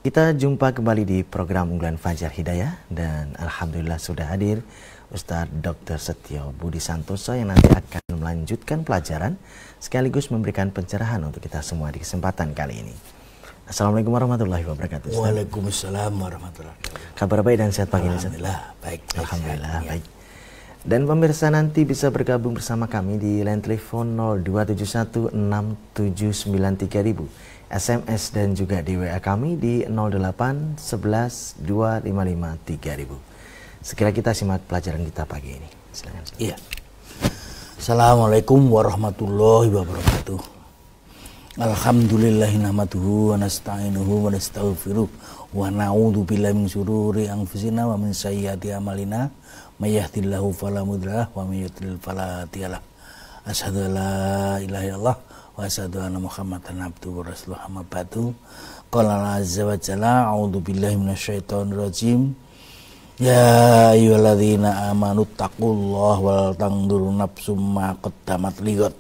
Kita jumpa kembali di program unggulan Fajar Hidayah dan alhamdulillah sudah hadir Ustadz Dr. Setio Budi Santoso yang nanti akan melanjutkan pelajaran sekaligus memberikan pencerahan untuk kita semua di kesempatan kali ini. Assalamualaikum warahmatullahi wabarakatuh. Ustaz. Waalaikumsalam warahmatullahi wabarakatuh. Kabar baik dan sehat pagi ini. Alhamdulillah baik. Alhamdulillah baik. Dan pemirsa nanti bisa bergabung bersama kami di line telepon 02716793000, SMS dan juga di WA kami di 08112553000. Segera kita simak pelajaran kita pagi ini. Silakan. Iya. Assalamualaikum warahmatullahi wabarakatuh. Alhamdulillahi nahmaduhu wa nasta'inuhu wa nastaghfiruh wa na'udzu billahi min syururi anfusina wa min sayyiati a'malina may yahdihillahu fala mudhillalah wa may yudlil fala hadiyalah. Asyhadu an la ilaha illallah wa asyhadu anna Muhammadan abduhu wa rasuluhu amma ba'du. Qala azza wa jalla a'udzu billahi minasyaitonir rajim. Ya ayyuhalladzina amanu taqullaha wal tanzur nafsum ma qaddamat lighad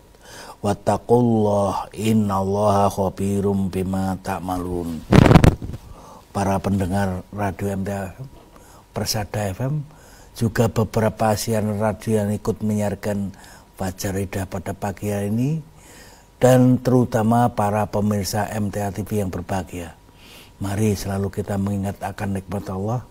wattaqullaha innallaha khabirum bima ta'malun. Para pendengar radio MTA Persada FM, juga beberapa siaran radio yang ikut menyiarkan Fajar Hidayah pada pagi hari ini, dan terutama para pemirsa MTA TV yang berbahagia. Mari selalu kita mengingat akan nikmat Allah,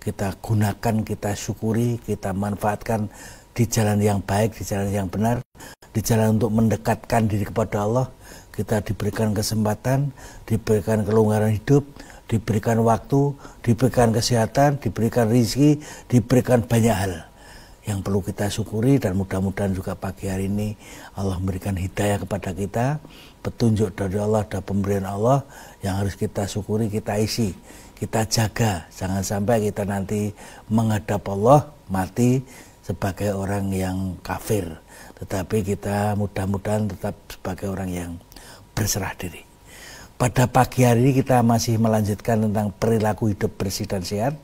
kita gunakan, kita syukuri, kita manfaatkan di jalan yang baik, di jalan yang benar, di jalan untuk mendekatkan diri kepada Allah. Kita diberikan kesempatan, diberikan kelonggaran hidup, diberikan waktu, diberikan kesehatan, diberikan rezeki, diberikan banyak hal yang perlu kita syukuri. Dan mudah-mudahan juga pagi hari ini Allah memberikan hidayah kepada kita, petunjuk dari Allah dan pemberian Allah yang harus kita syukuri, kita isi, kita jaga. Jangan sampai kita nanti menghadap Allah mati sebagai orang yang kafir, tetapi kita mudah-mudahan tetap sebagai orang yang berserah diri. Pada pagi hari ini kita masih melanjutkan tentang perilaku hidup bersih dan sehat,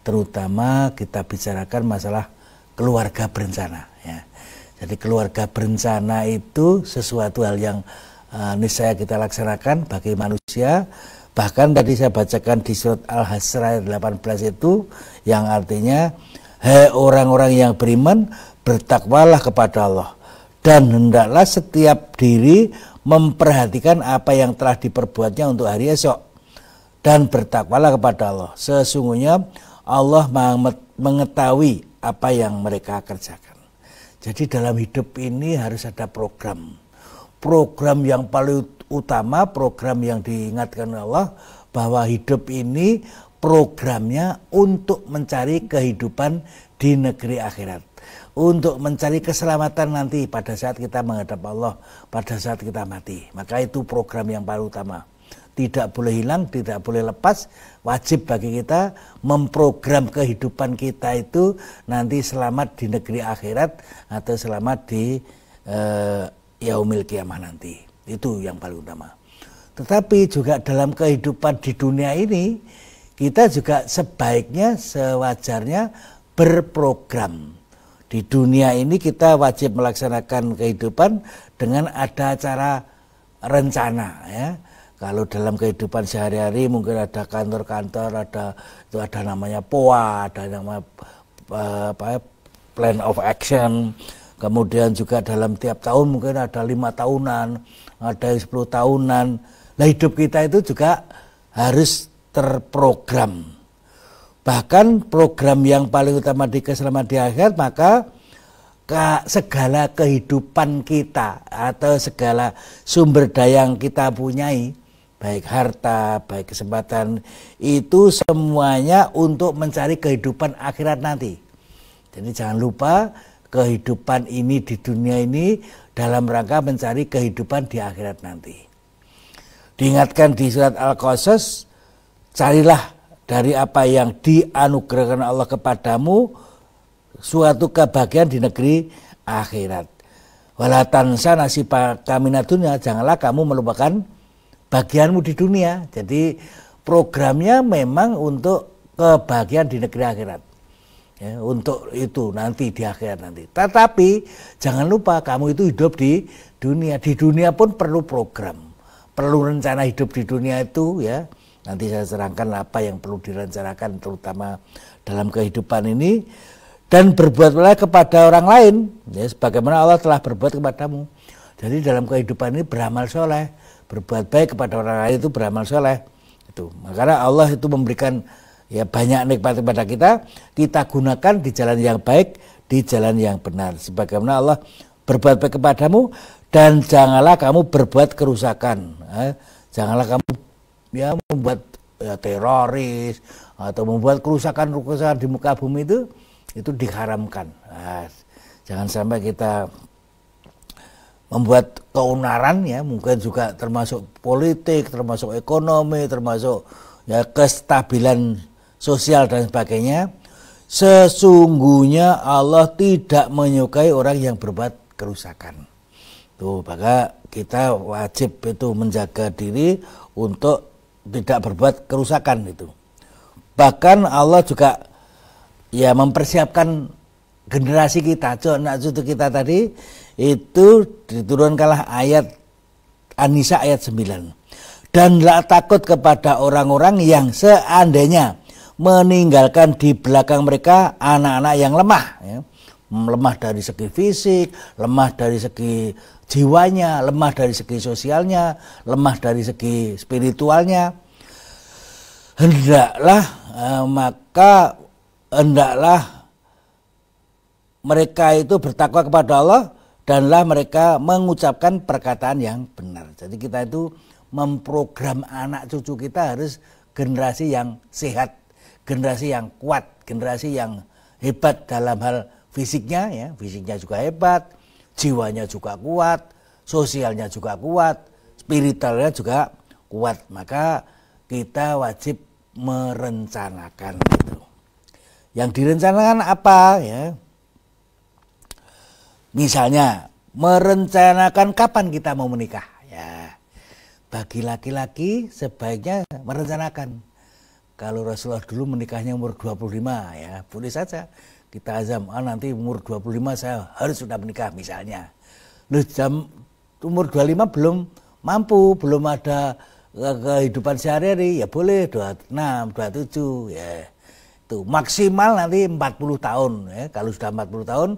terutama kita bicarakan masalah keluarga berencana. Ya. Jadi keluarga berencana itu sesuatu hal yang niscaya kita laksanakan bagi manusia. Bahkan tadi saya bacakan di surat Al-Hasr ayat 18 itu yang artinya, hai orang-orang yang beriman, bertakwalah kepada Allah, dan hendaklah setiap diri memperhatikan apa yang telah diperbuatnya untuk hari esok, dan bertakwalah kepada Allah. Sesungguhnya Allah mengetahui apa yang mereka kerjakan. Jadi dalam hidup ini harus ada program. Program yang paling utama, program yang diingatkan Allah, bahwa hidup ini programnya untuk mencari kehidupan di negeri akhirat, untuk mencari keselamatan nanti pada saat kita menghadap Allah, pada saat kita mati. Maka itu program yang paling utama, tidak boleh hilang, tidak boleh lepas. Wajib bagi kita memprogram kehidupan kita itu nanti selamat di negeri akhirat atau selamat di yaumil kiamah nanti. Itu yang paling utama. Tetapi juga dalam kehidupan di dunia ini, kita juga sebaiknya, sewajarnya berprogram. Di dunia ini kita wajib melaksanakan kehidupan dengan ada acara rencana. Ya. Kalau dalam kehidupan sehari-hari mungkin ada kantor-kantor, ada namanya POA, ada nama plan of action. Kemudian juga dalam tiap tahun mungkin ada 5 tahunan, ada 10 tahunan. Nah, hidup kita itu juga harus terprogram. Bahkan program yang paling utama di keselamatan di akhirat, maka segala kehidupan kita atau segala sumber daya yang kita punyai, baik harta, baik kesempatan, itu semuanya untuk mencari kehidupan akhirat nanti. Jadi jangan lupa kehidupan ini di dunia ini dalam rangka mencari kehidupan di akhirat nanti. Diingatkan di surat Al-Qasas, carilah dari apa yang dianugerahkan Allah kepadamu suatu kebahagiaan di negeri akhirat. Wala tansa nasibaka minad dunya, janganlah kamu melupakan bagianmu di dunia. Jadi programnya memang untuk kebahagiaan di negeri akhirat. Ya, untuk itu nanti di akhirat nanti. Tetapi jangan lupa kamu itu hidup di dunia. Di dunia pun perlu program, perlu rencana hidup di dunia itu, ya. Nanti saya terangkan apa yang perlu direncanakan terutama dalam kehidupan ini, dan berbuatlah kepada orang lain ya sebagaimana Allah telah berbuat kepadamu. Jadi dalam kehidupan ini beramal soleh, berbuat baik kepada orang lain itu beramal soleh. Itu makanya Allah itu memberikan ya banyak nikmat kepada kita, kita gunakan di jalan yang baik, di jalan yang benar. Sebagaimana Allah berbuat baik kepadamu, dan janganlah kamu berbuat kerusakan. Janganlah kamu ya membuat ya, teroris atau membuat kerusakan di muka bumi itu diharamkan. Nah, jangan sampai kita membuat keonaran ya, mungkin juga termasuk politik, termasuk ekonomi, termasuk ya kestabilan sosial dan sebagainya. Sesungguhnya Allah tidak menyukai orang yang berbuat kerusakan. Tuh, maka kita wajib itu menjaga diri untuk tidak berbuat kerusakan itu. Bahkan Allah juga ya mempersiapkan generasi kita, anak cucu kita tadi itu diturunkanlah ayat An-Nisa ayat 9. Dan takut kepada orang-orang yang seandainya meninggalkan di belakang mereka anak-anak yang lemah ya. Lemah dari segi fisik, lemah dari segi jiwanya, lemah dari segi sosialnya, lemah dari segi spiritualnya. Hendaklah mereka itu bertakwa kepada Allah, danlah mereka mengucapkan perkataan yang benar. Jadi kita itu memprogram anak cucu kita harus generasi yang sehat, generasi yang kuat, generasi yang hebat dalam hal fisiknya ya, fisiknya juga hebat, jiwanya juga kuat, sosialnya juga kuat, spiritualnya juga kuat. Maka kita wajib merencanakan itu. Yang direncanakan apa ya? Misalnya merencanakan kapan kita mau menikah ya. Bagi laki-laki sebaiknya merencanakan. Kalau Rasulullah dulu menikahnya umur 25 ya, boleh saja kita azam, nanti umur 25 saya harus sudah menikah misalnya. Loh, umur 25 belum mampu, belum ada kehidupan sehari-hari, ya boleh 26, 27 ya. Itu maksimal nanti 40 tahun ya. Kalau sudah 40 tahun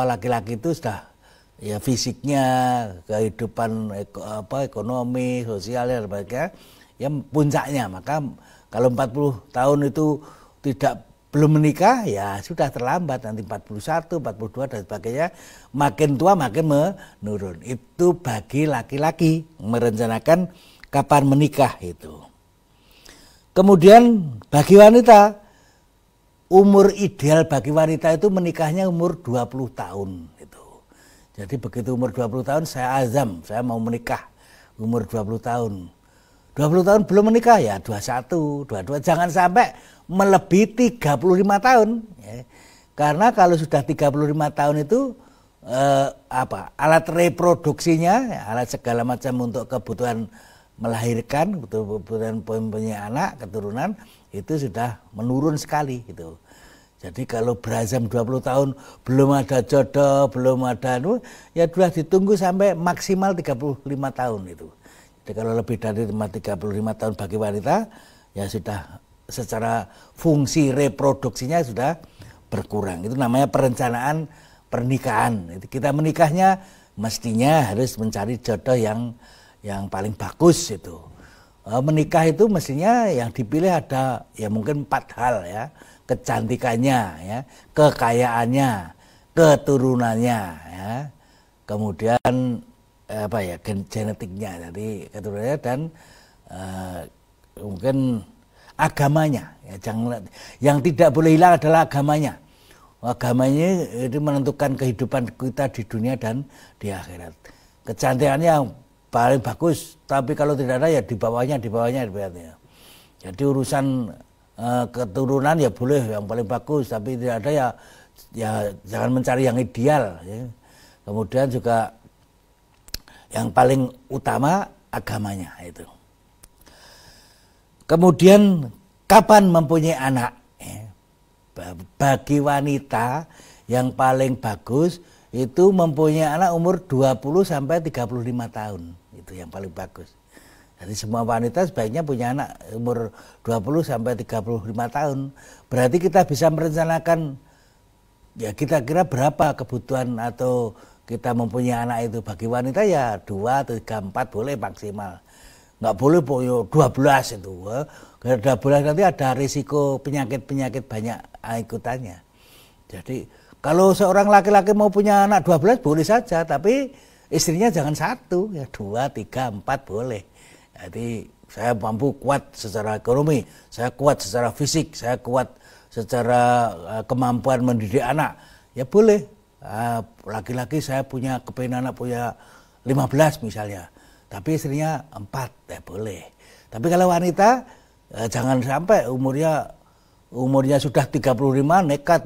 laki-laki itu sudah ya fisiknya, kehidupan ekonomi, sosialnya dan sebagainya ya puncaknya. Maka kalau 40 tahun itu belum menikah ya sudah terlambat, nanti 41, 42 dan sebagainya, makin tua makin menurun. Itu bagi laki-laki merencanakan kapan menikah itu. Kemudian bagi wanita, umur ideal bagi wanita itu menikahnya umur 20 tahun itu. Jadi begitu umur 20 tahun saya azam, saya mau menikah umur 20 tahun. 20 tahun belum menikah ya 21, 22, jangan sampai melebihi 35 tahun ya. Karena kalau sudah 35 tahun itu alat reproduksinya, alat segala macam untuk kebutuhan melahirkan, kebutuhan punya anak, keturunan itu sudah menurun sekali gitu. Jadi kalau berazam 20 tahun belum ada jodoh, belum ada ya sudah ditunggu sampai maksimal 35 tahun itu. Jadi kalau lebih dari 35 tahun bagi wanita ya sudah secara fungsi reproduksinya sudah berkurang. Itu namanya perencanaan pernikahan. Kita menikahnya mestinya harus mencari jodoh yang paling bagus itu. Menikah itu mestinya yang dipilih ada ya mungkin 4 hal ya. Kecantikannya ya, kekayaannya, keturunannya ya. Kemudian genetiknya, jadi keturunannya, dan mungkin agamanya ya, yang tidak boleh hilang adalah agamanya. Agamanya itu menentukan kehidupan kita di dunia dan di akhirat. Kecantikannya yang paling bagus, tapi kalau tidak ada ya di bawahnya. Jadi urusan keturunan ya boleh yang paling bagus, tapi tidak ada ya jangan mencari yang ideal ya. Kemudian juga yang paling utama agamanya itu. Kemudian kapan mempunyai anak? Bagi wanita yang paling bagus itu mempunyai anak umur 20 sampai 35 tahun. Itu yang paling bagus. Jadi semua wanita sebaiknya punya anak umur 20 sampai 35 tahun. Berarti kita bisa merencanakan ya kita kira berapa kebutuhan atau kita mempunyai anak itu. Bagi wanita ya 2, 3, 4 boleh maksimal. Nggak boleh 12 itu. Karena 12 nanti ada risiko penyakit-penyakit banyak ikutannya. Jadi kalau seorang laki-laki mau punya anak 12 boleh saja, tapi istrinya jangan 1, ya 2, 3, 4 boleh. Jadi saya mampu kuat secara ekonomi, saya kuat secara fisik, saya kuat secara kemampuan mendidik anak, ya boleh. Laki-laki saya punya kepengen anak punya 15 misalnya, tapi istrinya 4, ya boleh. Tapi kalau wanita jangan sampai umurnya sudah 35 nekat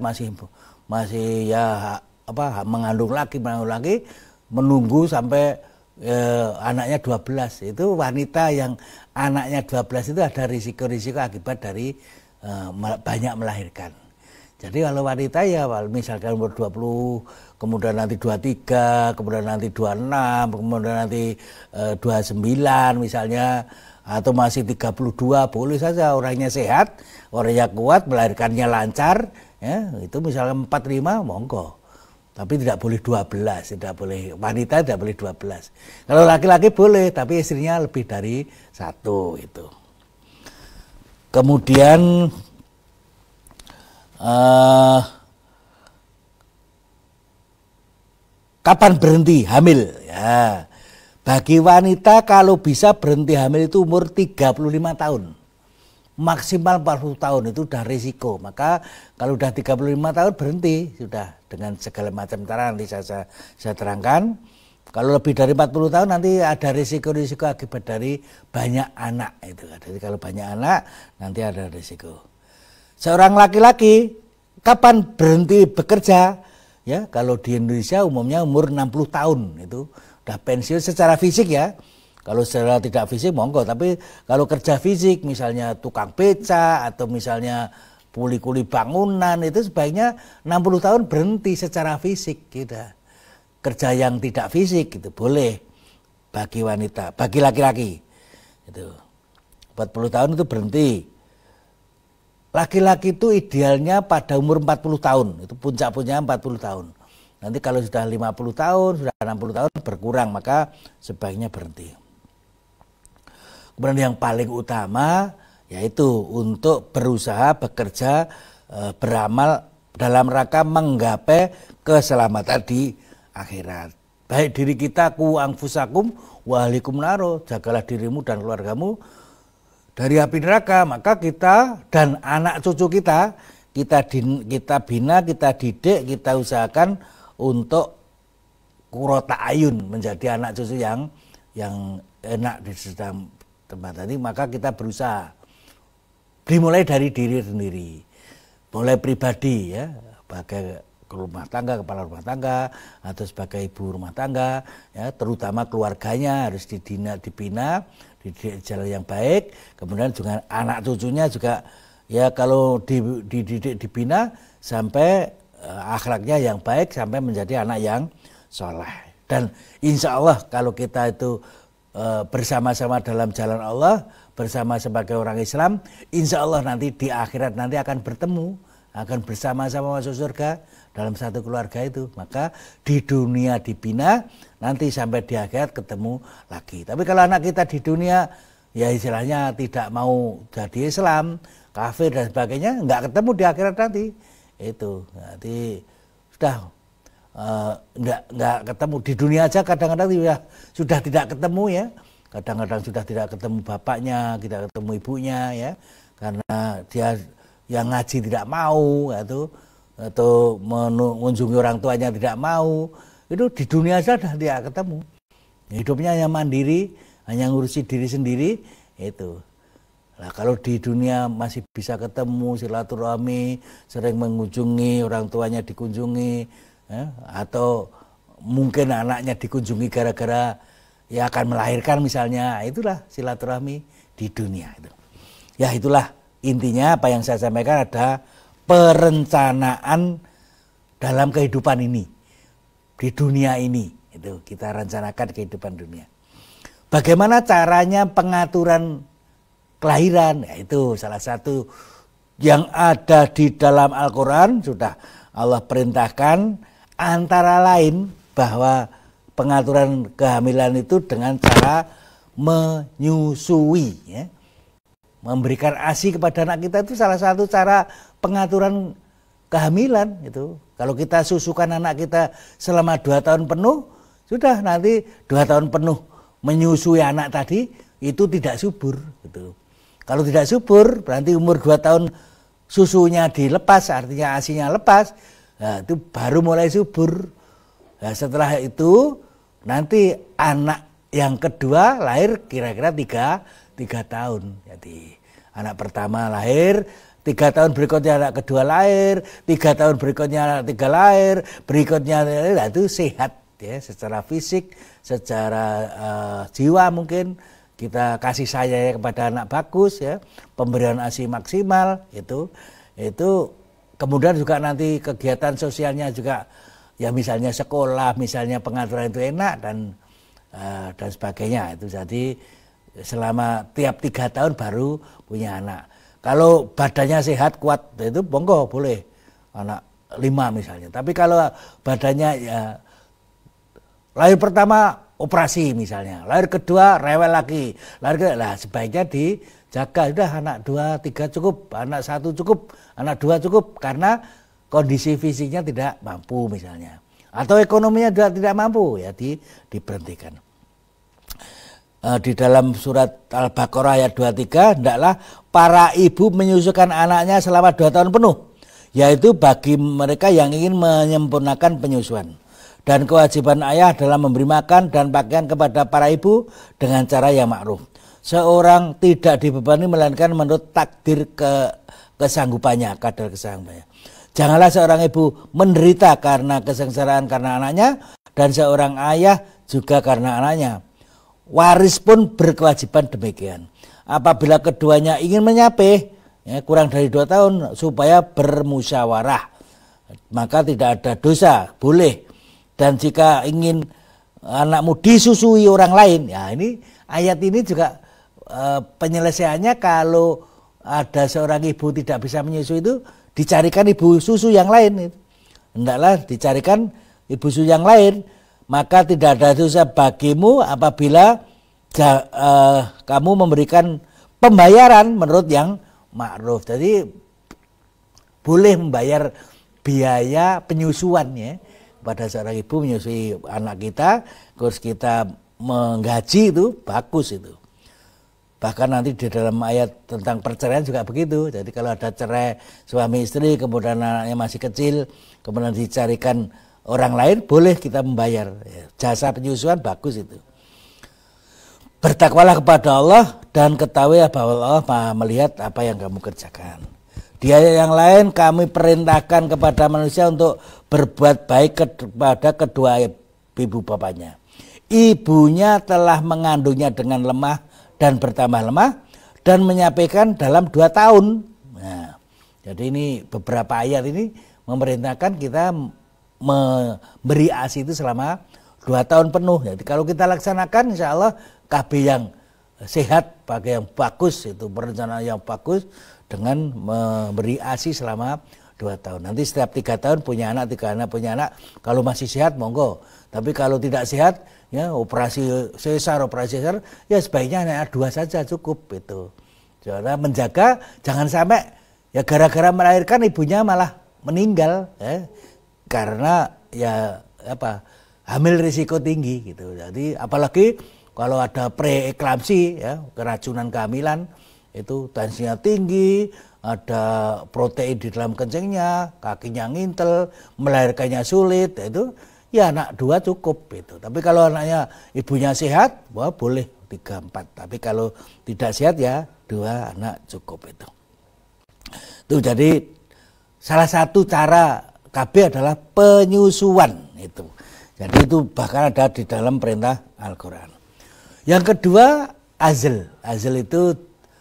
masih ya mengandung lagi menunggu sampai anaknya 12. Itu wanita yang anaknya 12 itu ada risiko-risiko akibat dari banyak melahirkan. Jadi kalau wanita ya misalkan umur 20, kemudian nanti 23, kemudian nanti 26, kemudian nanti 29 misalnya, atau masih 32 boleh saja, orangnya sehat, orangnya kuat, melahirkannya lancar, ya, itu misalnya 45 monggo. Tapi tidak boleh 12, tidak boleh, wanita tidak boleh 12. Kalau laki-laki boleh, tapi istrinya lebih dari 1 itu. Kemudian kapan berhenti hamil? Ya, bagi wanita kalau bisa berhenti hamil itu umur 35 tahun. Maksimal 40 tahun itu udah risiko. Maka kalau udah 35 tahun berhenti sudah dengan segala macam cara nanti saya terangkan. Kalau lebih dari 40 tahun nanti ada risiko-risiko akibat dari banyak anak itu. Jadi kalau banyak anak nanti ada risiko. Seorang laki-laki kapan berhenti bekerja? Ya, kalau di Indonesia umumnya umur 60 tahun itu udah pensiun secara fisik ya. Kalau secara tidak fisik monggo, tapi kalau kerja fisik misalnya tukang beca atau misalnya kuli-kuli bangunan itu sebaiknya 60 tahun berhenti secara fisik gitu. Kerja yang tidak fisik itu boleh bagi wanita, bagi laki-laki. Itu 40 tahun itu berhenti. Laki-laki itu idealnya pada umur 40 tahun, itu puncak-puncaknya 40 tahun. Nanti kalau sudah 50 tahun, sudah 60 tahun berkurang, maka sebaiknya berhenti. Kemudian yang paling utama yaitu untuk berusaha bekerja beramal dalam rangka menggapai keselamatan di akhirat. Baik diri kita ku anfusakum wa ahlikum naro, jagalah dirimu dan keluargamu dari api neraka. Maka kita dan anak cucu kita bina, kita didik, kita usahakan untuk qurrata ayun, menjadi anak cucu yang enak di dalam tempat tadi. Maka kita berusaha dimulai dari diri sendiri, mulai pribadi ya, sebagai rumah tangga, kepala rumah tangga atau sebagai ibu rumah tangga ya, terutama keluarganya harus dibina, dididik jalan yang baik. Kemudian juga anak cucunya juga ya, kalau dididik dibina sampai akhlaknya yang baik, sampai menjadi anak yang soleh. Dan insya Allah kalau kita itu bersama-sama dalam jalan Allah, bersama sebagai orang Islam, insya Allah nanti di akhirat nanti akan bertemu, akan bersama-sama masuk surga dalam satu keluarga itu. Maka di dunia dibina, nanti sampai di akhirat ketemu lagi. Tapi kalau anak kita di dunia ya istilahnya tidak mau jadi Islam, kafir dan sebagainya, nggak ketemu di akhirat nanti. Itu nanti sudah nggak ketemu di dunia aja, kadang-kadang sudah tidak ketemu ya, kadang-kadang sudah tidak ketemu bapaknya, tidak ketemu ibunya ya, karena dia yang ngaji tidak mau atau mengunjungi orang tuanya tidak mau. Itu di dunia aja sudah tidak ketemu, hidupnya hanya mandiri, hanya ngurusi diri sendiri itu. Nah, kalau di dunia masih bisa ketemu, silaturahmi, sering mengunjungi orang tuanya, dikunjungi ya, atau mungkin anaknya dikunjungi gara-gara ya akan melahirkan misalnya, itulah silaturahmi di dunia itu. Ya itulah intinya apa yang saya sampaikan, ada perencanaan dalam kehidupan ini, di dunia ini, itu kita rencanakan kehidupan dunia. bagaimana caranya pengaturan kelahiran? Ya, itu salah satu yang ada di dalam Al-Quran. Sudah Allah perintahkan antara lain bahwa pengaturan kehamilan itu dengan cara menyusui, ya. Memberikan ASI kepada anak kita itu salah satu cara pengaturan kehamilan itu. Kalau kita susukan anak kita selama 2 tahun penuh, sudah nanti 2 tahun penuh menyusui anak tadi itu tidak subur gitu. Kalau tidak subur berarti umur 2 tahun susunya dilepas, artinya ASI-nya lepas, nah, itu baru mulai subur. Nah, setelah itu nanti anak yang kedua lahir kira-kira 3 tahun. Jadi anak pertama lahir, 3 tahun berikutnya anak kedua lahir, 3 tahun berikutnya anak ketiga lahir, berikutnya itu sehat ya, secara fisik, secara jiwa mungkin kita kasih sayang kepada anak bagus ya, pemberian ASI maksimal itu kemudian juga nanti kegiatan sosialnya juga ya, misalnya sekolah, misalnya pengaturan itu enak dan sebagainya itu. Jadi selama tiap 3 tahun baru punya anak. Kalau badannya sehat kuat itu monggo boleh anak 5 misalnya. Tapi kalau badannya ya lahir pertama operasi misalnya, lahir kedua rewel lagi, lah sebaiknya dijaga, sudah anak 2, 3 cukup, anak 1 cukup, anak 2 cukup, karena kondisi fisiknya tidak mampu misalnya, atau ekonominya juga tidak mampu ya diberhentikan. Di dalam surat Al-Baqarah ayat 23, hendaklah para ibu menyusukan anaknya selama 2 tahun penuh, yaitu bagi mereka yang ingin menyempurnakan penyusuan. Dan kewajiban ayah adalah memberi makan dan pakaian kepada para ibu dengan cara yang ma'ruf. Seorang tidak dibebani melainkan menurut takdir kesanggupannya, kadar kesanggupannya. Janganlah seorang ibu menderita karena kesengsaraan karena anaknya, dan seorang ayah juga karena anaknya. Waris pun berkewajiban demikian. Apabila keduanya ingin menyapih ya, kurang dari 2 tahun supaya bermusyawarah, maka tidak ada dosa, boleh. Dan jika ingin anakmu disusui orang lain, ya ini ayat ini juga penyelesaiannya kalau ada seorang ibu tidak bisa menyusui itu dicarikan ibu susu yang lain. Hendaklah dicarikan ibu susu yang lain, maka tidak ada dosa bagimu apabila kamu memberikan pembayaran menurut yang ma'ruf. Jadi boleh membayar biaya penyusuan ya, pada seorang ibu menyusui anak kita, terus kita menggaji, itu bagus itu. Bahkan nanti di dalam ayat tentang perceraian juga begitu. Jadi kalau ada cerai suami istri, kemudian anaknya masih kecil, kemudian dicarikan orang lain, boleh kita membayar. Jasa penyusuan bagus itu. Bertakwalah kepada Allah dan ketahui bahwa Allah Maha melihat apa yang kamu kerjakan. Di ayat yang lain kami perintahkan kepada manusia untuk berbuat baik kepada kedua ibu bapaknya. Ibunya telah mengandungnya dengan lemah dan bertambah lemah dan menyampaikan dalam 2 tahun. Nah, jadi ini beberapa ayat ini memerintahkan kita memberi ASI itu selama 2 tahun penuh. Jadi kalau kita laksanakan insya Allah KB yang sehat, pakai yang bagus, itu perencanaan yang bagus dengan memberi ASI selama 2 tahun. Nanti setiap 3 tahun punya anak, 3 anak punya anak. Kalau masih sehat monggo. Tapi kalau tidak sehat ya operasi sesar ya sebaiknya anak 2 saja cukup itu. Karena menjaga jangan sampai ya gara-gara melahirkan ibunya malah meninggal ya. Karena ya hamil risiko tinggi gitu. Jadi apalagi kalau ada preeklamsi ya, keracunan kehamilan, itu tensinya tinggi, ada protein di dalam kencingnya, kakinya ngintel, melahirkannya sulit, itu ya anak 2 cukup itu. Tapi kalau anaknya ibunya sehat, wah boleh 3, 4. Tapi kalau tidak sehat ya 2 anak cukup itu. Itu jadi salah satu cara KB adalah penyusuan itu. Jadi itu bahkan ada di dalam perintah Al-Quran. Yang kedua azl. Azl itu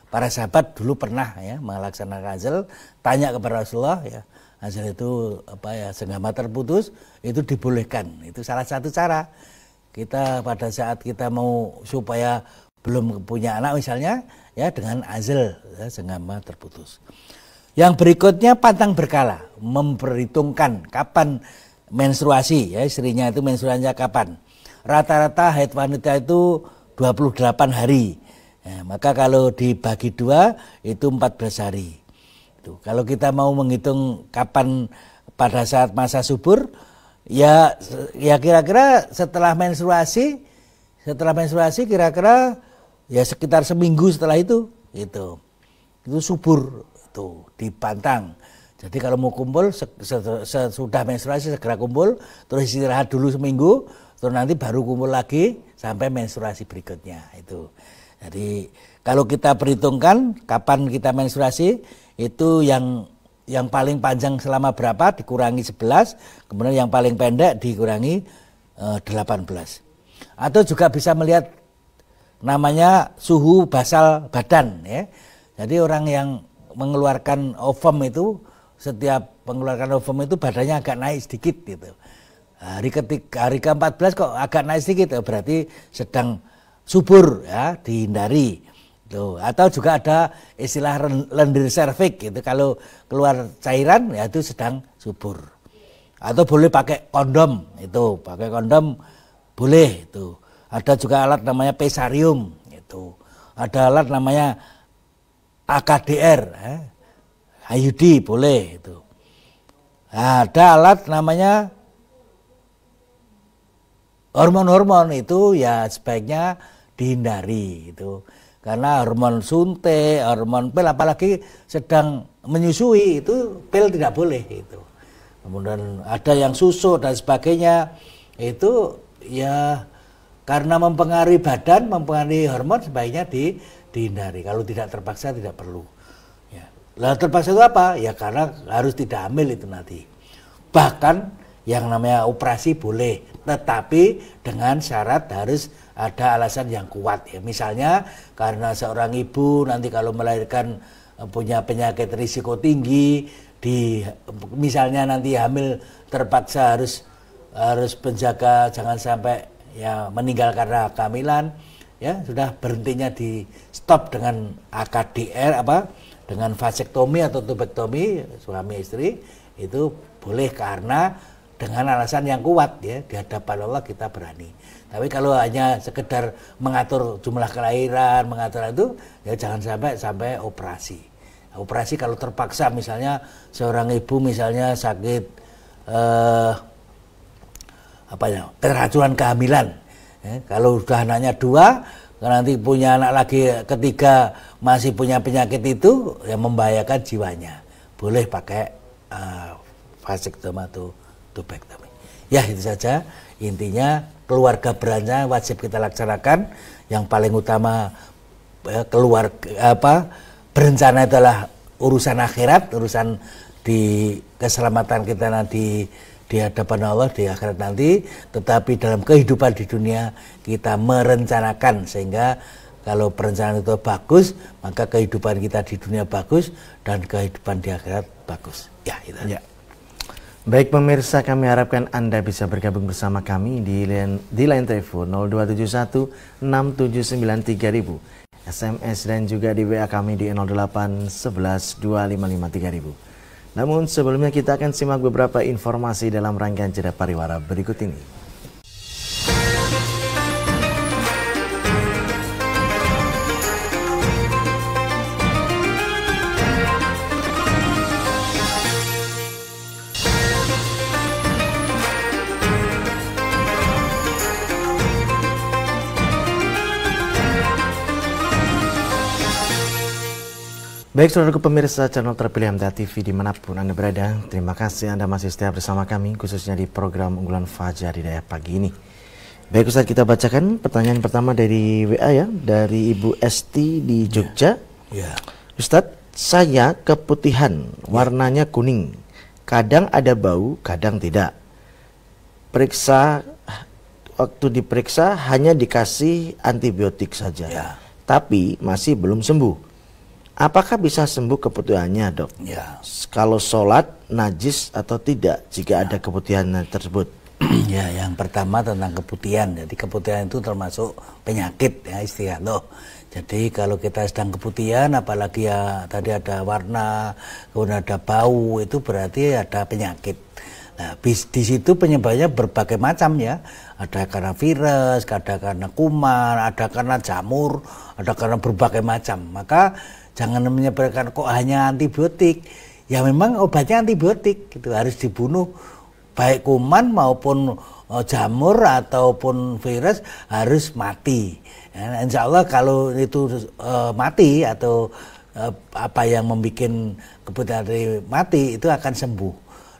para sahabat dulu pernah ya melaksanakan azl, tanya kepada Rasulullah ya, azl itu senggama terputus itu dibolehkan. Itu salah satu cara. Kita pada saat kita mau supaya belum punya anak misalnya, ya dengan azal, ya, senggama terputus. Yang berikutnya pantang berkala, memperhitungkan kapan menstruasi, ya istrinya itu menstruasinya kapan. Rata-rata haid wanita itu 28 hari. Ya, maka kalau dibagi 2 itu 14 hari. Itu. Kalau kita mau menghitung kapan pada saat masa subur, ya kira-kira setelah menstruasi kira-kira ya sekitar seminggu setelah itu subur itu dipantang. Jadi kalau mau kumpul sesudah menstruasi segera kumpul, terus istirahat dulu seminggu, terus nanti baru kumpul lagi sampai menstruasi berikutnya itu. Jadi kalau kita perhitungkan kapan kita menstruasi itu yang paling panjang selama berapa dikurangi 11, kemudian yang paling pendek dikurangi 18. Atau juga bisa melihat namanya suhu basal badan, ya. Jadi orang yang mengeluarkan ovum itu, setiap mengeluarkan ovum itu badannya agak naik sedikit gitu. Hari ke-14 kok agak naik sedikit, berarti sedang subur, ya, dihindari. Tuh. Atau juga ada istilah lendir serviks gitu, kalau keluar cairan ya itu sedang subur. Atau boleh pakai kondom, itu pakai kondom boleh itu. Ada juga alat namanya pesarium itu. Ada alat namanya AKDR, IUD boleh itu. Ada alat namanya hormon-hormon, itu ya sebaiknya dihindari itu. Karena hormon suntik, hormon pil, apalagi sedang menyusui, itu pil tidak boleh itu. Kemudian ada yang susu dan sebagainya, itu ya karena mempengaruhi badan, mempengaruhi hormon, sebaiknya dihindari. Kalau tidak terpaksa tidak perlu. Ya. Lalu terpaksa itu apa? Ya karena harus tidak hamil itu nanti. Bahkan yang namanya operasi boleh, tetapi dengan syarat harus ada alasan yang kuat, ya. Misalnya karena seorang ibu nanti kalau melahirkan punya penyakit risiko tinggi, misalnya nanti hamil terpaksa harus menjaga jangan sampai ya meninggal karena kehamilan, ya sudah berhentinya di stop dengan AKDR dengan vasektomi atau tubektomi suami istri, itu boleh karena dengan alasan yang kuat, ya, di hadapan Allah kita berani. Tapi kalau hanya sekedar mengatur jumlah kelahiran, mengatur itu, ya jangan sampai operasi. Operasi kalau terpaksa, misalnya seorang ibu misalnya sakit keracunan kehamilan, ya, kalau sudah anaknya 2, nanti punya anak lagi ketiga masih punya penyakit itu, ya membahayakan jiwanya. Boleh pakai vasektomi atau tubektomi. Ya itu saja intinya. Keluarga berencana wajib kita laksanakan. Yang paling utama berencana adalah urusan akhirat, urusan di keselamatan kita nanti di hadapan Allah di akhirat nanti. Tetapi dalam kehidupan di dunia kita merencanakan, sehingga kalau perencanaan itu bagus, maka kehidupan kita di dunia bagus dan kehidupan di akhirat bagus. Ya itu. Ya. Baik pemirsa, kami harapkan Anda bisa bergabung bersama kami di line telepon 0271 679 3000, SMS dan juga di WA kami di 08 11 255 3000. Namun sebelumnya kita akan simak beberapa informasi dalam rangkaian jeda pariwara berikut ini. Baik saudaraku pemirsa channel terpilih MTA TV dimanapun Anda berada, terima kasih Anda masih setia bersama kami khususnya di program unggulan Fajar Hidayah pagi ini. Baik Ustaz, kita bacakan pertanyaan pertama dari WA ya, dari Ibu Esti di Jogja. Ya. Ustadz, saya keputihan, warnanya kuning, kadang ada bau, kadang tidak. Waktu diperiksa hanya dikasih antibiotik saja, tapi masih belum sembuh. Apakah bisa sembuh keputihannya, Dok? Ya. Kalau sholat najis atau tidak jika ada keputihan tersebut? Ya, yang pertama tentang keputihan. Jadi keputihan itu termasuk penyakit ya istighatsah. Jadi kalau kita sedang keputihan, apalagi ya tadi ada warna, kemudian ada bau, itu berarti ada penyakit. Nah, di situ penyebabnya berbagai macam ya. Ada karena virus, ada karena kuman, ada karena jamur, ada karena berbagai macam. Maka jangan menyebarkan kok hanya antibiotik. Ya memang obatnya antibiotik, gitu harus dibunuh baik kuman maupun jamur ataupun virus harus mati. Ya, insya Allah kalau itu mati atau apa yang membuat keputihan mati itu akan sembuh.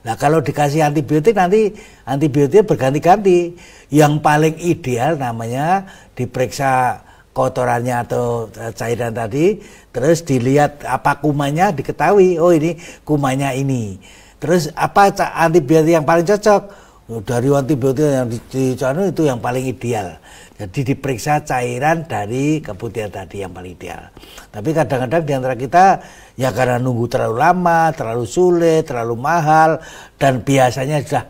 Nah kalau dikasih antibiotik nanti antibiotik berganti-ganti. Yang paling ideal namanya diperiksa kotorannya atau cairan tadi, terus dilihat apa kumannya, diketahui oh ini kumannya ini. Terus apa antibiotik yang paling cocok? Dari antibiotik yang dicari itu yang paling ideal. Jadi diperiksa cairan dari keputihan tadi yang paling ideal. Tapi kadang-kadang di antara kita ya karena nunggu terlalu lama, terlalu sulit, terlalu mahal, dan biasanya sudah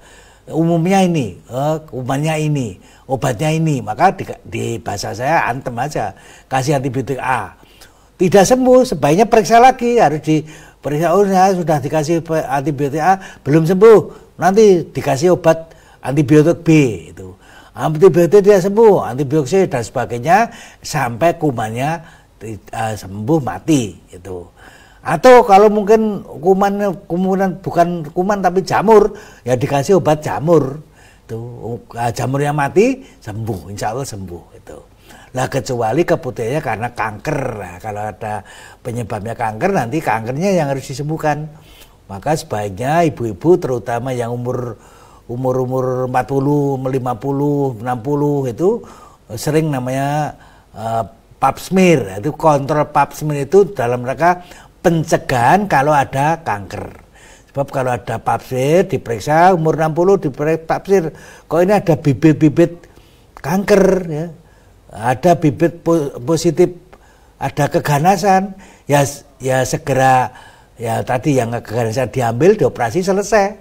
umumnya ini, kumannya ini, obatnya ini, maka di bahasa saya antem aja, kasih antibiotik A. Tidak sembuh, sebaiknya periksa lagi, harus diperiksa, oh ya sudah dikasih antibiotik A, belum sembuh, nanti dikasih obat antibiotik B itu. Antibiotik tidak sembuh, antibiotik C dan sebagainya sampai kumannya sembuh mati itu. Atau kalau mungkin kuman bukan kuman tapi jamur, ya dikasih obat jamur. Itu jamurnya mati sembuh, insya Allah sembuh itu. Lah kecuali keputihannya karena kanker. Nah, kalau ada penyebabnya kanker, nanti kankernya yang harus disembuhkan. Maka sebaiknya ibu-ibu terutama yang umur 40, 50, 60 itu sering namanya pap smear. Itu kontrol pap smear itu dalam rangka pencegahan kalau ada kanker. Sebab kalau ada pap smear diperiksa umur 60 diperiksa pap smear, kok ini ada bibit-bibit kanker ya. Ada bibit positif, ada keganasan, ya segera ya tadi yang keganasan diambil, dioperasi selesai.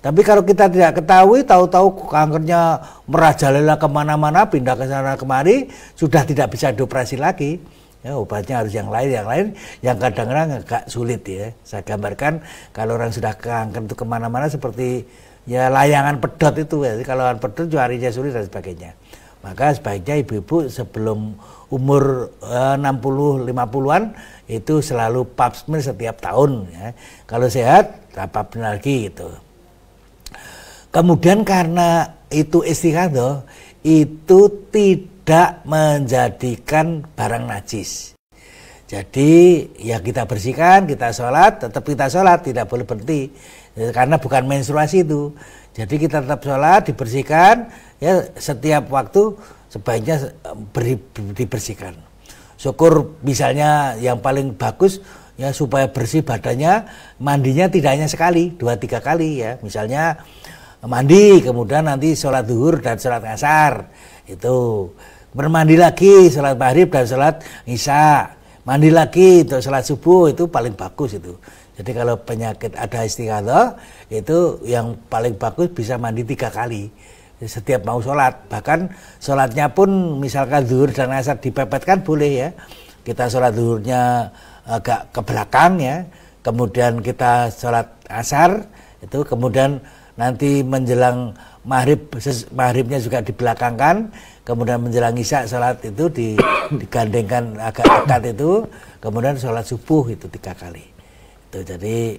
Tapi kalau kita tidak ketahui, tahu-tahu kankernya merajalela kemana-mana, pindah ke sana kemari, sudah tidak bisa dioperasi lagi. Ya, obatnya harus yang lain yang kadang-kadang agak sulit ya. Saya gambarkan kalau orang sudah kanker itu kemana-mana seperti ya layangan pedot itu ya. Kalau layangan pedot juarinya sulit dan sebagainya. Maka sebaiknya ibu-ibu sebelum umur 60-50an itu selalu pap smear setiap tahun ya. Kalau sehat, pap smear lagi gitu. Kemudian karena itu istighatsah, itu tidak menjadikan barang najis. Jadi ya kita bersihkan, kita sholat, tetap kita sholat, tidak boleh berhenti. Karena bukan menstruasi itu. Jadi kita tetap sholat, dibersihkan, ya setiap waktu sebaiknya dibersihkan. Syukur misalnya yang paling bagus ya supaya bersih badannya, mandinya tidak hanya sekali, 2-3 kali ya. Misalnya mandi, kemudian nanti sholat zuhur dan sholat asar, itu bermandi lagi, sholat maghrib dan sholat isya, mandi lagi untuk sholat subuh, itu paling bagus itu. Jadi kalau penyakit ada istighatsah, itu yang paling bagus bisa mandi 3 kali setiap mau sholat. Bahkan sholatnya pun misalkan zuhur dan asar dipepetkan boleh ya. Kita sholat zuhurnya agak ke belakang ya, kemudian kita sholat asar, itu kemudian nanti menjelang maghribnya juga dibelakangkan, kemudian menjelang isya sholat itu digandengkan agak dekat itu, kemudian sholat subuh itu 3 kali. Itu jadi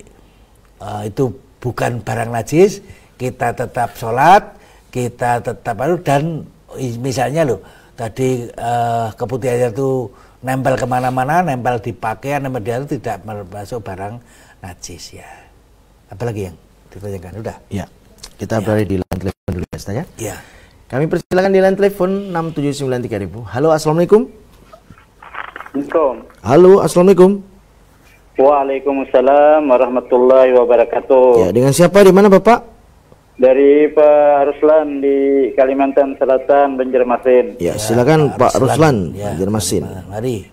itu bukan barang najis, kita tetap sholat, kita tetap dan misalnya loh tadi keputihannya itu nempel kemana-mana, nempel di pakaian, nempel di itu tidak masuk barang najis ya. Apalagi yang ditanyakan udah? Ya, kita berada di line telepon dulu ya, Ustaz ya. Ya. Kami persilakan di line telepon 6793000. Halo, assalamualaikum. Halo, assalamualaikum. Waalaikumsalam warahmatullahi wabarakatuh. Ya, dengan siapa di mana Bapak? Dari Pak Ruslan di Kalimantan Selatan, Banjarmasin. Ya, silakan Pak Ruslan, Banjarmasin. Mari.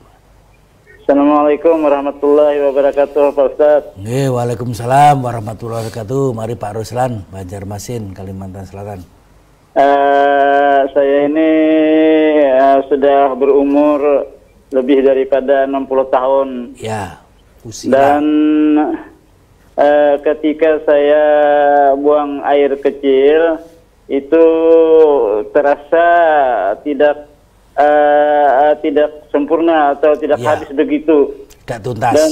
Assalamualaikum warahmatullahi wabarakatuh, Pak Ustaz. Waalaikumsalam warahmatullahi wabarakatuh. Mari Pak Ruslan, Banjarmasin, Kalimantan Selatan. Saya ini sudah berumur lebih daripada 60 tahun. Ya, usia. Dan ketika saya buang air kecil itu terasa tidak sempurna atau tidak Ya. habis begitu. Tidak tuntas. Dan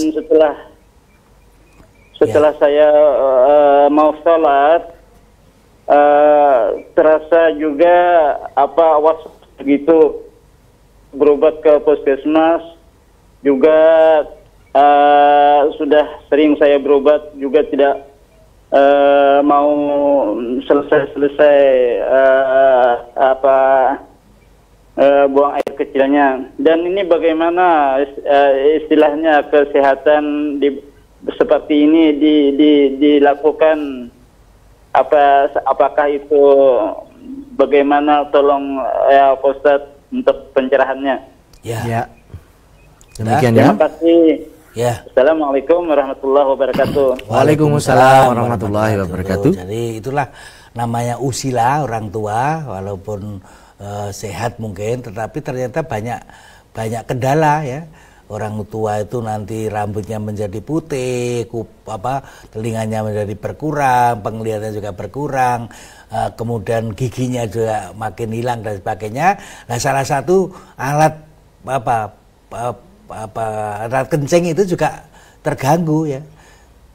setelah saya mau sholat, terasa juga was begitu, berobat ke puskesmas juga. Sudah sering saya berobat juga tidak mau selesai buang air kecilnya. Dan ini bagaimana istilahnya kesehatan seperti ini dilakukan, apakah itu bagaimana, tolong ya Pak Ustadz untuk pencerahannya. Ya. Demikian ya. Terima kasih. Ya. Assalamualaikum warahmatullahi wabarakatuh. Waalaikumsalam warahmatullahi wabarakatuh. Jadi itulah namanya usilah orang tua, walaupun sehat mungkin, tetapi ternyata banyak kendala ya. Orang tua itu nanti rambutnya menjadi putih, telinganya menjadi berkurang, penglihatan juga berkurang, kemudian giginya juga makin hilang dan sebagainya. Nah, salah satu alat alat kencing itu juga terganggu ya.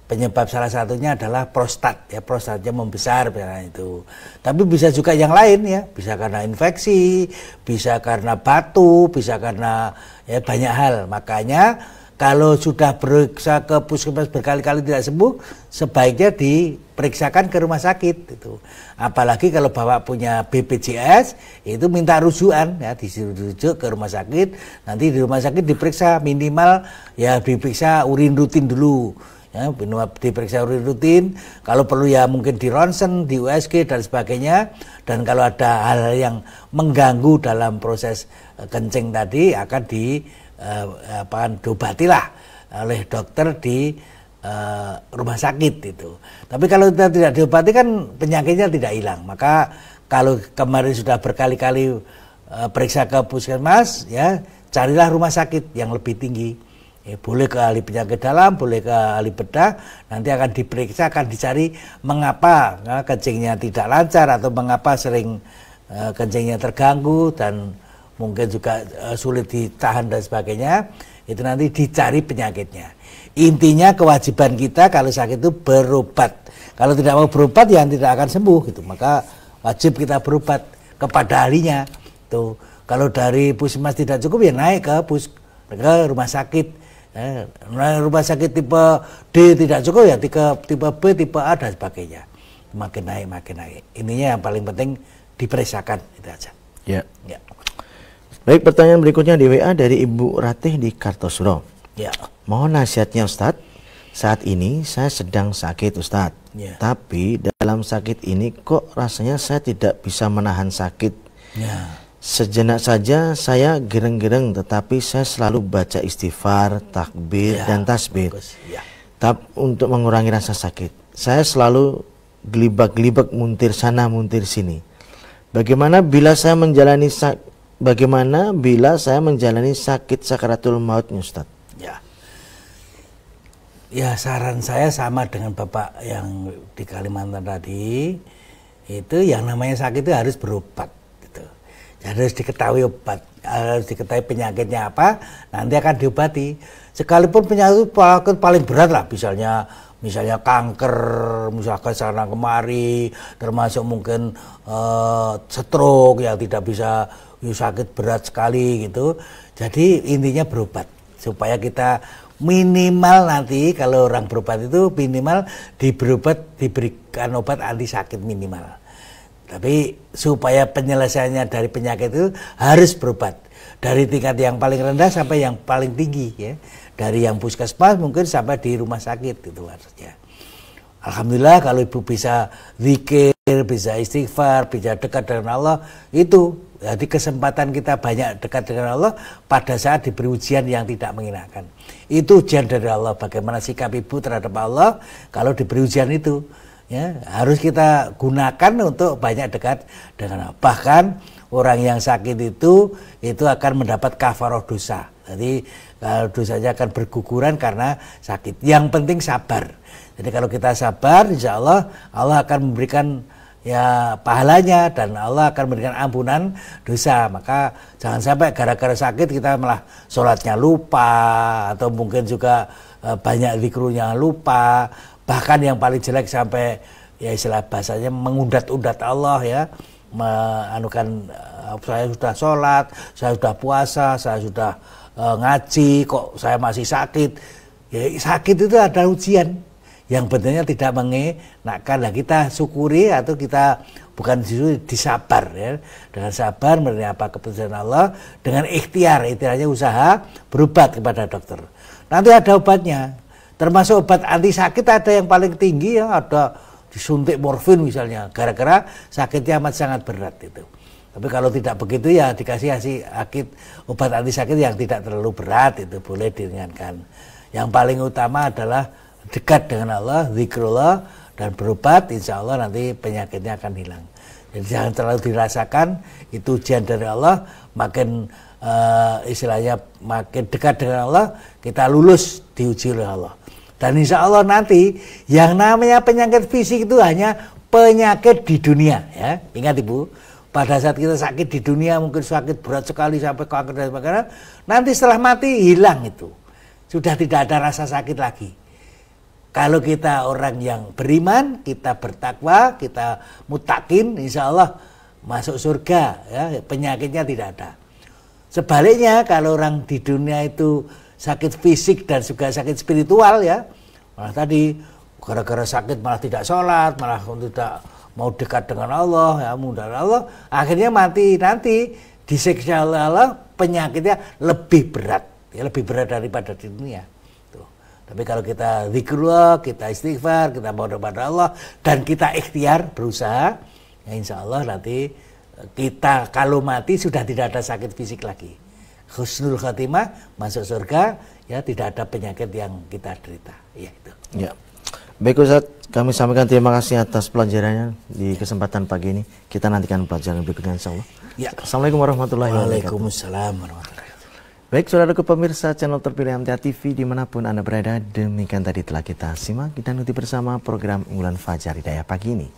Penyebab salah satunya adalah prostat ya, prostatnya membesar misalnya itu. Tapi bisa juga yang lain ya, bisa karena infeksi, bisa karena batu, bisa karena ya banyak hal. Makanya kalau sudah periksa ke puskesmas berkali-kali tidak sembuh, sebaiknya diperiksakan ke rumah sakit itu. Apalagi kalau Bapak punya BPJS, itu minta rujukan ya, dirujuk ke rumah sakit. Nanti di rumah sakit diperiksa minimal ya, diperiksa urin rutin dulu. Ya, diperiksa urin rutin, kalau perlu ya mungkin di ronsen, di USG dan sebagainya. Dan kalau ada hal yang mengganggu dalam proses kencing tadi akan diobatilah oleh dokter di rumah sakit itu. Tapi kalau kita tidak diobati kan penyakitnya tidak hilang. Maka kalau kemarin sudah berkali-kali periksa ke puskesmas, ya carilah rumah sakit yang lebih tinggi. Boleh ke ahli penyakit dalam, boleh ke ahli bedah, nanti akan diperiksa, akan dicari mengapa kencingnya tidak lancar atau mengapa sering kencingnya terganggu dan mungkin juga sulit ditahan dan sebagainya. Itu nanti dicari penyakitnya. Intinya kewajiban kita kalau sakit itu berobat. Kalau tidak mau berobat ya tidak akan sembuh gitu. Maka wajib kita berobat kepada ahlinya. Tuh, kalau dari puskesmas tidak cukup ya naik ke rumah sakit. Rumah sakit tipe D tidak cukup ya tipe B, tipe A dan sebagainya. Makin naik. Ininya yang paling penting diperiksakan, itu aja. Ya. Baik, pertanyaan berikutnya di WA dari Ibu Ratih di Kartosuro. Ya. Mohon nasihatnya Ustadz. Saat ini saya sedang sakit Ustadz. Ya. Tapi dalam sakit ini kok rasanya saya tidak bisa menahan sakit. Ya. Sejenak saja saya gereng-gereng, tetapi saya selalu baca istighfar, takbir, dan tasbih. Ya. Untuk mengurangi rasa sakit. Saya selalu gelibak-gelibak muntir sana, muntir sini. Bagaimana bila saya menjalani sakit sakaratul mautnya, Ustaz? Ya, saran saya sama dengan Bapak yang di Kalimantan tadi. Itu yang namanya sakit itu harus berobat. Harus diketahui obat, harus diketahui penyakitnya apa, nanti akan diobati. Sekalipun penyakit paling berat lah, misalnya kanker, misalkan sana kemari, termasuk mungkin stroke yang tidak bisa, sakit berat sekali gitu. Jadi intinya berobat supaya kita minimal nanti kalau orang berobat itu minimal diberikan obat anti sakit minimal. Tapi supaya penyelesaiannya dari penyakit itu harus berobat. Dari tingkat yang paling rendah sampai yang paling tinggi ya. Dari yang puskesmas mungkin sampai di rumah sakit itu harusnya. Alhamdulillah kalau ibu bisa zikir, bisa istighfar, bisa dekat dengan Allah, itu jadi kesempatan kita banyak dekat dengan Allah pada saat diberi ujian yang tidak mengenakan. Itu ujian dari Allah, bagaimana sikap ibu terhadap Allah kalau diberi ujian itu. ya, harus kita gunakan untuk banyak dekat dengan Allah. Bahkan orang yang sakit itu akan mendapat kafaroh dosa. Jadi kalau dosanya akan berguguran karena sakit. Yang penting sabar. Jadi kalau kita sabar, insya Allah Allah akan memberikan ya pahalanya dan Allah akan memberikan ampunan dosa. Maka jangan sampai gara-gara sakit kita malah sholatnya lupa atau mungkin juga banyak zikrunya lupa. Bahkan yang paling jelek sampai ya istilah bahasanya mengundat-undat Allah ya. Meanukan saya sudah sholat, saya sudah puasa, saya sudah ngaji, kok saya masih sakit. Ya, sakit itu ada ujian yang benarnya tidak mengenakkan. Nah, kita syukuri atau kita bukan disabar ya. Dengan sabar menerima apa keputusan Allah, dengan ikhtiarnya usaha berobat kepada dokter. Nanti ada obatnya. Termasuk obat anti sakit ada yang paling tinggi ya, ada disuntik morfin misalnya gara-gara sakitnya amat sangat berat itu. Tapi kalau tidak begitu ya dikasih obat anti sakit yang tidak terlalu berat, itu boleh diringankan. Yang paling utama adalah dekat dengan Allah, zikrullah, dan berobat, insya Allah nanti penyakitnya akan hilang. Jadi jangan terlalu dirasakan, itu ujian dari Allah. Makin istilahnya makin dekat dengan Allah, kita lulus diuji oleh Allah. Dan insya Allah nanti yang namanya penyakit fisik itu hanya penyakit di dunia ya. Ingat Ibu, pada saat kita sakit di dunia mungkin sakit berat sekali sampai kanker dan sebagainya, nanti setelah mati hilang itu. Sudah tidak ada rasa sakit lagi. Kalau kita orang yang beriman, kita bertakwa, kita mutakin, insya Allah masuk surga ya, penyakitnya tidak ada. Sebaliknya kalau orang di dunia itu sakit fisik dan juga sakit spiritual ya, malah tadi gara-gara sakit malah tidak sholat, malah tidak mau dekat dengan Allah, ya mudah Allah, akhirnya mati nanti disiksa oleh Allah, penyakitnya lebih berat, ya lebih berat daripada di dunia. Tuh. Tapi kalau kita zikrullah, kita istighfar, kita mohon kepada Allah dan kita ikhtiar berusaha, ya insya Allah nanti kita kalau mati sudah tidak ada sakit fisik lagi. Husnul khatimah, masuk surga, ya tidak ada penyakit yang kita derita. Ya itu. Ya. Baik Ustaz, kami sampaikan terima kasih atas pelajarannya di kesempatan pagi ini. Kita nantikan pelajaran berikutnya insya Allah. Ya. Assalamualaikum warahmatullahi wabarakatuh. Waalaikumsalam warahmatullahi wabarakatuh. Baik saudara pemirsa channel terpilih MTA TV dimanapun Anda berada, demikian tadi telah kita simak dan ikuti bersama program unggulan Fajar Hidayah pagi ini.